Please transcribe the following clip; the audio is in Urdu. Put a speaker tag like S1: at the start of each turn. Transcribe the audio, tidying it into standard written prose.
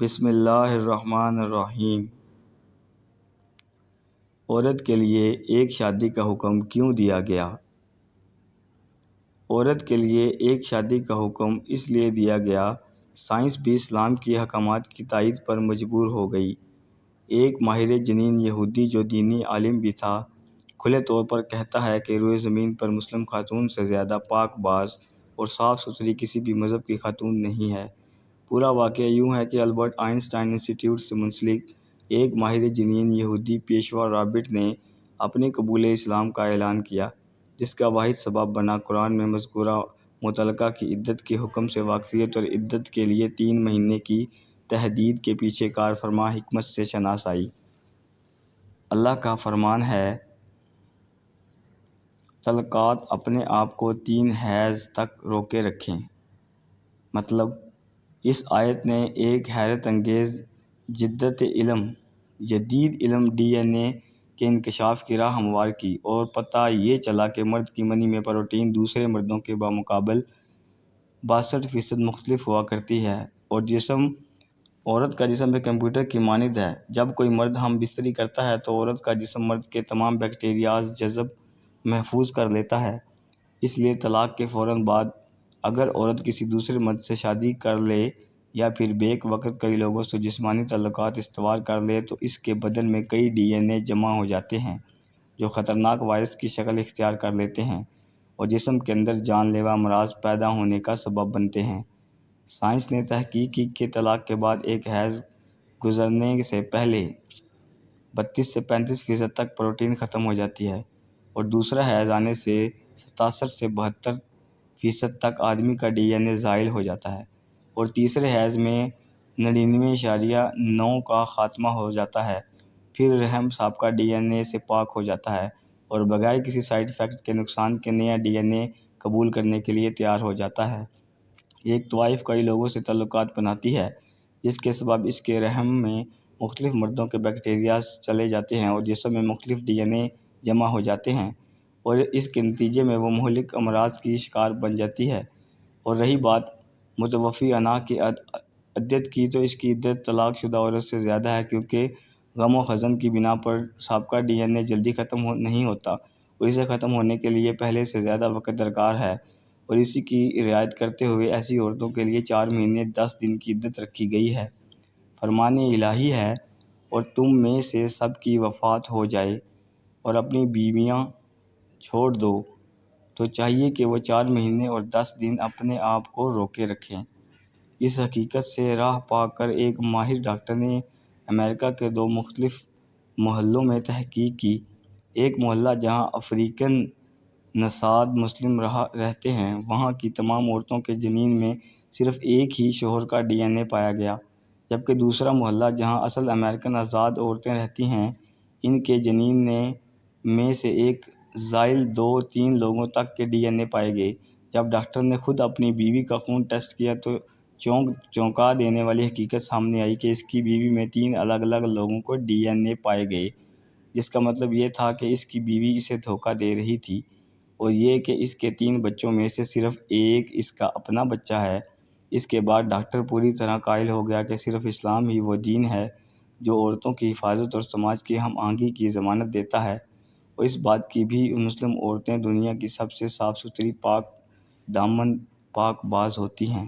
S1: بسم اللہ الرحمن الرحیم۔ عورت کے لیے ایک شادی کا حکم کیوں دیا گیا؟ عورت کے لیے ایک شادی کا حکم اس لیے دیا گیا، سائنس بھی اسلام کی احکامات کی تائید پر مجبور ہو گئی۔ ایک ماہر جنین یہودی جو دینی عالم بھی تھا، کھلے طور پر کہتا ہے کہ روئے زمین پر مسلم خاتون سے زیادہ پاک باز اور صاف ستھری کسی بھی مذہب کی خاتون نہیں ہے۔ پورا واقعہ یوں ہے کہ البرٹ آئنسٹائن انسٹی ٹیوٹ سے منسلک ایک ماہر جنین یہودی پیشوا رابرٹ نے اپنے قبول اسلام کا اعلان کیا، جس کا واحد سبب بنا قرآن میں مذکورہ مطلقہ کی عدت کے حکم سے واقفیت اور عدت کے لیے 3 مہینے کی تحدید کے پیچھے کار فرما حکمت سے شناسائی۔ اللہ کا فرمان ہے، طلقات اپنے آپ کو 3 حیض تک روکے رکھیں۔ مطلب، اس آیت نے ایک حیرت انگیز جدید علم ڈی این اے کے انکشاف کی راہ ہموار کی، اور پتہ یہ چلا کہ مرد کی منی میں پروٹین دوسرے مردوں کے بمقابل 62% مختلف ہوا کرتی ہے، اور عورت کا جسم ایک کمپیوٹر کی مانند ہے۔ جب کوئی مرد ہم بستری کرتا ہے تو عورت کا جسم مرد کے تمام بیکٹیریاز جذب محفوظ کر لیتا ہے۔ اس لیے طلاق کے فوراً بعد اگر عورت کسی دوسرے مرد سے شادی کر لے یا پھر بیک وقت کئی لوگوں سے جسمانی تعلقات استوار کر لے تو اس کے بدن میں کئی ڈی این اے جمع ہو جاتے ہیں جو خطرناک وائرس کی شکل اختیار کر لیتے ہیں اور جسم کے اندر جان لیوا امراض پیدا ہونے کا سبب بنتے ہیں۔ سائنس نے تحقیق کی کہ طلاق کے بعد ایک حیض گزرنے سے پہلے 32 سے 35% تک پروٹین ختم ہو جاتی ہے، اور دوسرا حیض آنے سے 67 سے 72% تک آدمی کا ڈی این اے زائل ہو جاتا ہے، اور تیسرے حیض میں 99.9 کا خاتمہ ہو جاتا ہے۔ پھر رحم سابقہ ڈی این اے سے پاک ہو جاتا ہے اور بغیر کسی سائیڈ افیکٹ کے نقصان کے نیا ڈی این اے قبول کرنے کے لیے تیار ہو جاتا ہے۔ ایک طوائف کئی لوگوں سے تعلقات بناتی ہے، جس کے سبب اس کے رحم میں مختلف مردوں کے بیکٹیریاز چلے جاتے ہیں اور جسم میں مختلف ڈی این اے جمع ہو جاتے ہیں، اور اس کے نتیجے میں وہ مہلک امراض کی شکار بن جاتی ہے۔ اور رہی بات متوفی انا کی عدت کی، تو اس کی عدت طلاق شدہ عورت سے زیادہ ہے، کیونکہ غم و حزن کی بنا پر سابقہ ڈی این اے جلدی ختم نہیں ہوتا اور اسے ختم ہونے کے لیے پہلے سے زیادہ وقت درکار ہے، اور اسی کی رعایت کرتے ہوئے ایسی عورتوں کے لیے 4 مہینے 10 دن کی عدت رکھی گئی ہے۔ فرمان الہی ہے، اور تم میں سے سب کی وفات ہو جائے اور اپنی بیویاں چھوڑ دو تو چاہیے کہ وہ 4 مہینے اور 10 دن اپنے آپ کو روکے رکھیں۔ اس حقیقت سے راہ پا کر ایک ماہر ڈاکٹر نے امریکہ کے 2 مختلف محلوں میں تحقیق کی۔ ایک محلہ جہاں افریقن نژاد مسلم رہتے ہیں، وہاں کی تمام عورتوں کے جنین میں صرف ایک ہی شوہر کا ڈی این اے پایا گیا، جبکہ دوسرا محلہ جہاں اصل امریکن آزاد عورتیں رہتی ہیں، ان کے جنین میں سے ایک زائل 2-3 لوگوں تک کے ڈی این اے پائے گئے۔ جب ڈاکٹر نے خود اپنی بیوی کا خون ٹیسٹ کیا تو چونکا دینے والی حقیقت سامنے آئی کہ اس کی بیوی میں 3 الگ الگ لوگوں کو ڈی این اے پائے گئے، جس کا مطلب یہ تھا کہ اس کی بیوی اسے دھوکہ دے رہی تھی، اور یہ کہ اس کے 3 بچوں میں سے صرف ایک اس کا اپنا بچہ ہے۔ اس کے بعد ڈاکٹر پوری طرح قائل ہو گیا کہ صرف اسلام ہی وہ دین ہے جو عورتوں کی حفاظت اور سماج کی ہم آہنگی کی ضمانت دیتا ہے، اور اس بات کی بھی مسلم عورتیں دنیا کی سب سے صاف ستھری، پاک دامن، پاک باز ہوتی ہیں۔